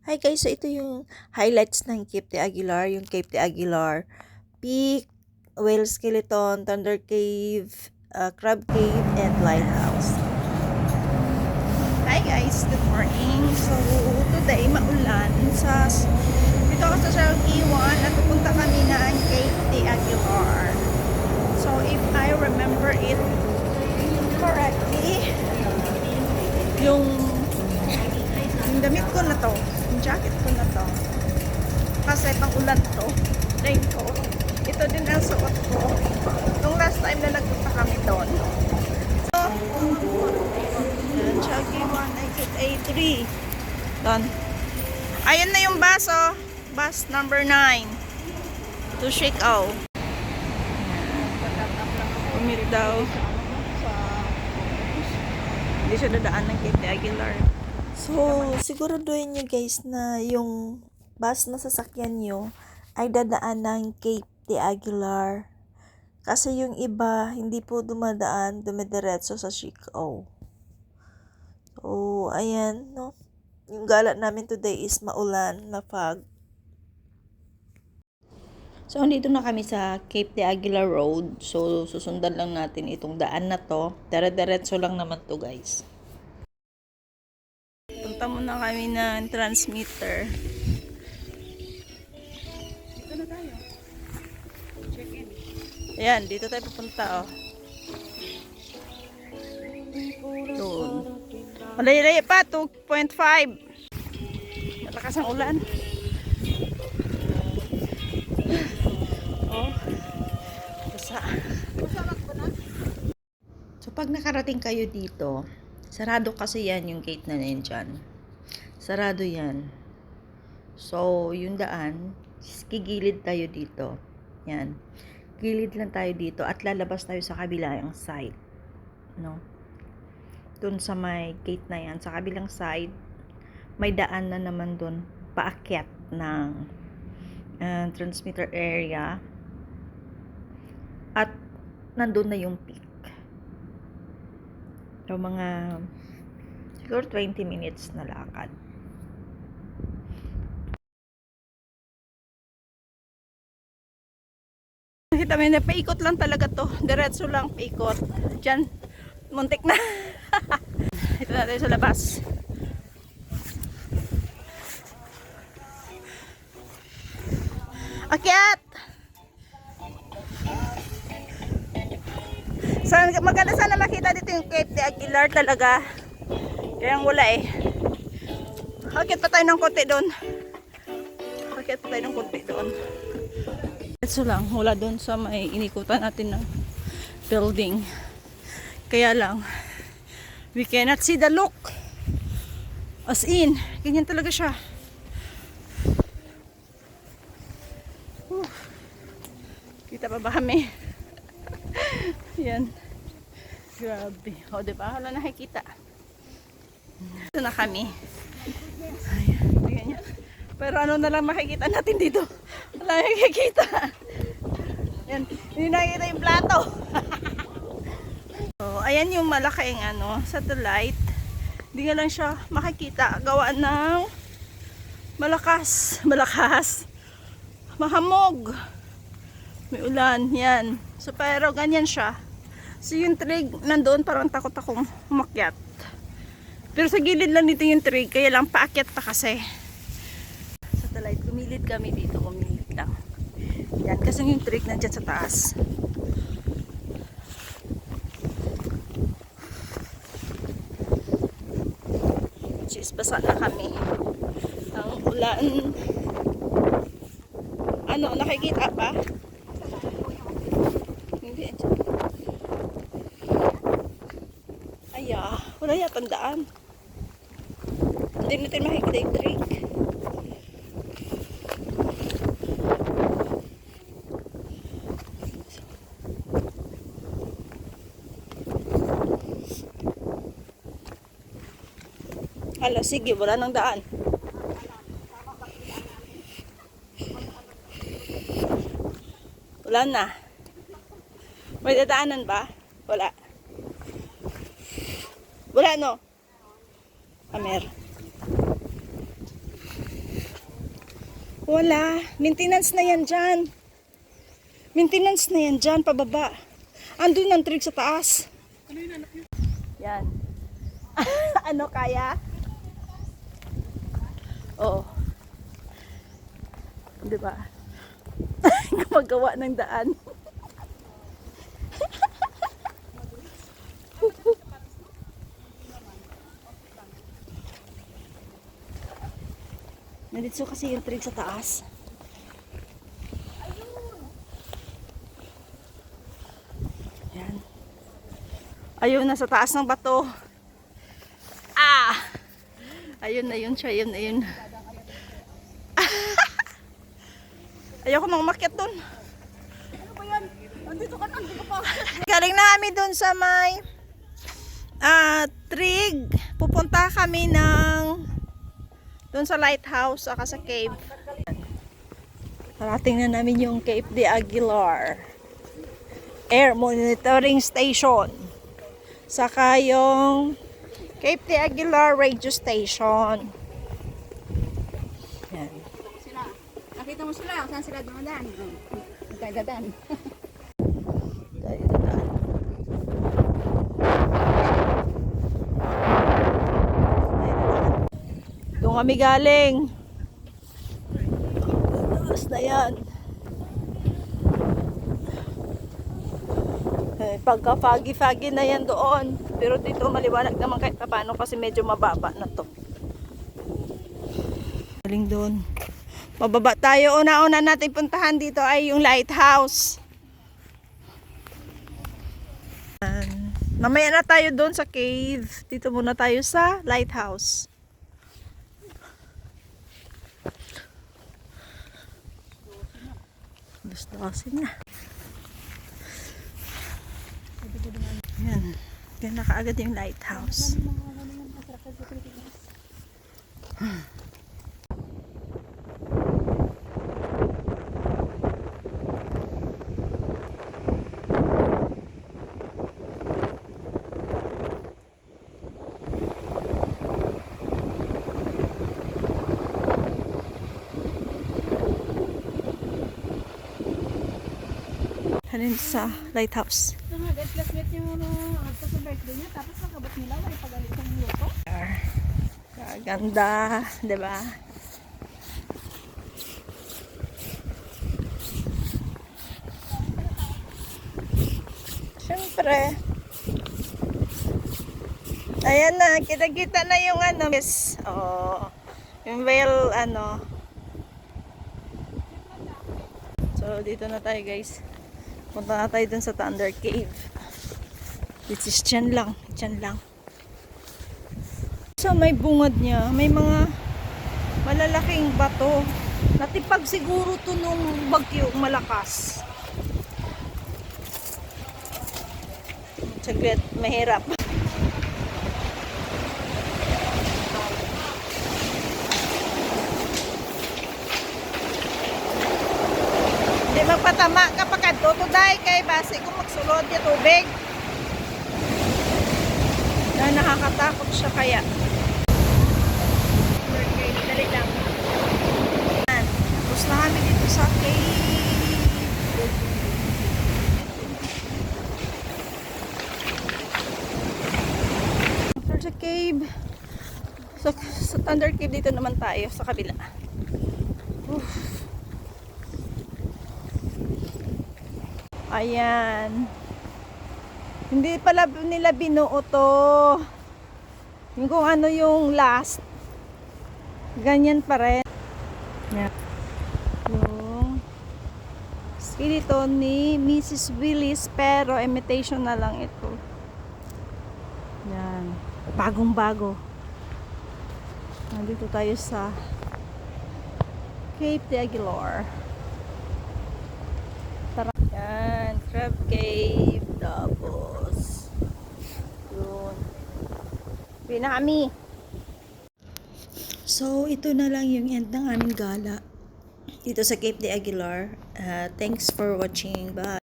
Hi guys, so ito yung highlights ng Cape de Aguilar, yung Cape de Aguilar Peak, Whale Skeleton, Thunder Cave, Crab Cave, and Lighthouse. Hi guys, good morning. So today maulan dito ako sa Sargiwan at pupunta kami ng Cape de Aguilar. So if I remember it correctly, yung damit ko na to, yung jacket ko na to, kasi pang ulan to, raincoat. Ito din ang suot ko nung last time na nagpunta kami doon. So Sargiwan exit A3 doon. Ayun na yung bus, oh. Bus number 9 to Siakaw. Pumili daw. Hindi siya dadaan ng Cape de Aguilar. So, siguraduhin nyo guys na yung bus na sasakyan nyo ay dadaan ng Cape de Aguilar. Kasi yung iba, hindi po dumidiretso sa Siakaw. So, ayan, no? Yung gala namin today is maulan na fog. So, andito na kami sa Cape de Aguilar Road. So, susundan lang natin itong daan na to. Dire-diretso lang naman to, guys. Punta muna kami ng transmitter. Dito na tayo. Check in. Ayan, dito tayo pupunta, oh. Doon. Malay-lay pa, 2.5. Malakas ang ulan. Oh. Basa. So, pag nakarating kayo dito, sarado kasi yan yung gate na yan dyan. Sarado yan. So, yung daan, gigilid tayo dito. Yan. Gilid lang tayo dito at lalabas tayo sa kabilang side. No? Doon sa may gate na yan, sa kabilang side, may daan na naman doon, paakyat ng transmitter area. At nandun na yung peak. So, mga siguro 20 minutes na lakad. Nakita mo na, paikot lang talaga to. Diretso lang, paikot. Diyan, muntik na. Ito na tayo sa labas. Akyat! Maganda sana makita dito yung Cape de Aguilar talaga. Kaya wala eh. Akyat pa tayo ng konti doon. Akyat pa tayo ng konti doon. So lang, wala doon sa may inikutan natin ng building. Kaya lang, we cannot see the look. As in, ganyan talaga siya. Kita pa ba kami? Yan. Grabe. O, diba? Wala nakikita. Ito na kami. Ayan. Ganyan. Pero ano na lang makikita natin dito? Wala nakikita. Yan. Hindi nakikita yung plato. So, ayan yung malaking satellite. Hindi nga lang siya makikita. Gawa ng malakas. Mahamog. May ulan. Yan. So, pero ganyan siya. So, yung trig nandoon, parang takot akong umakyat. Pero sa gilid lang dito yung trig. Kaya lang paakyat pa kasi. Satellite. Kumilid kami dito. Kumilid lang. Yan. Kasi yung trig nandyan sa taas. Basa na kami. Ang ulan. Ano, nakikita pa? Hindi. Aya, wala yatang daan. Hindi natin makikita yung trick. Hala, sige, wala nang daan. Wala na. May dadaanan ba? Wala. Wala, no? Amer. Wala. Maintenance na yan dyan. Maintenance na yan dyan, pababa. Andun ang trig sa taas. Yan. Ano kaya? Oo. Diba? Gumagawa ng daan. Nandito kasi yung trig sa taas. Yan. Ayun, nasa taas ng bato. Ah! Ayun na yun siya, yun na yun. Ayoko nang umakyat dun. Ano ba yan? Andito ka pa. Galing na kami dun sa may trig. Pupunta kami ng dun sa lighthouse saka sa cave. Parating na namin yung Cape de Aguilar Air Monitoring Station. Saka yung Cape de Aguilar Radio Station. Yan. Sila. Nakita mo sila, saan sila dumadaan? Nagkagadan. Tayo dadaan. Doon kami galing. Taas na yan. Pagka foggy na yan doon. Pero dito maliwanag naman kahit paano kasi medyo mababa na to. Galing doon. Mababa tayo. Una-una natin puntahan dito ay yung lighthouse. Mamaya na tayo doon sa cave. Dito muna tayo sa lighthouse. Gusto na. Yan. Yan na kaagad yung lighthouse. Halin sa lighthouse. Classmate yung agto sa birthday niya, tapos nakabot nila, may pagalit ng luto. Kaganda, diba? Siyempre. Ayan na, kita-kita na yung ano. Yes, oh, yung whale, ano. So, dito na tayo guys. Punta na tayo dun sa Thunder Cave. Which is dyan lang. Dyan lang. Sa may bungad niya, may mga malalaking bato. Natipag siguro to nung bagyo malakas. Saglit, mahirap. Di magpatama kapag tutuday kay base kung magsulod yung tubig. Na nakakatakot siya kaya. Okay, dali lang. Tapos na kami dito sa cave. After sa cave. Sa Thunder Cave dito naman tayo sa kabila. Oof. Ayan. Hindi pala nila binuo to. Yung kung ano yung last. Ganyan pa rin. Yan. Yung skeleton ni Mrs. Willis pero imitation na lang ito. Yan. Bagong bago. Nandito tayo sa Cape de Aguilar. Tara. Yan. Crab Cave. Tapos yun. Uwi na kami. So, ito na lang yung end ng aming gala dito sa Cape de Aguilar. Thanks for watching. Bye.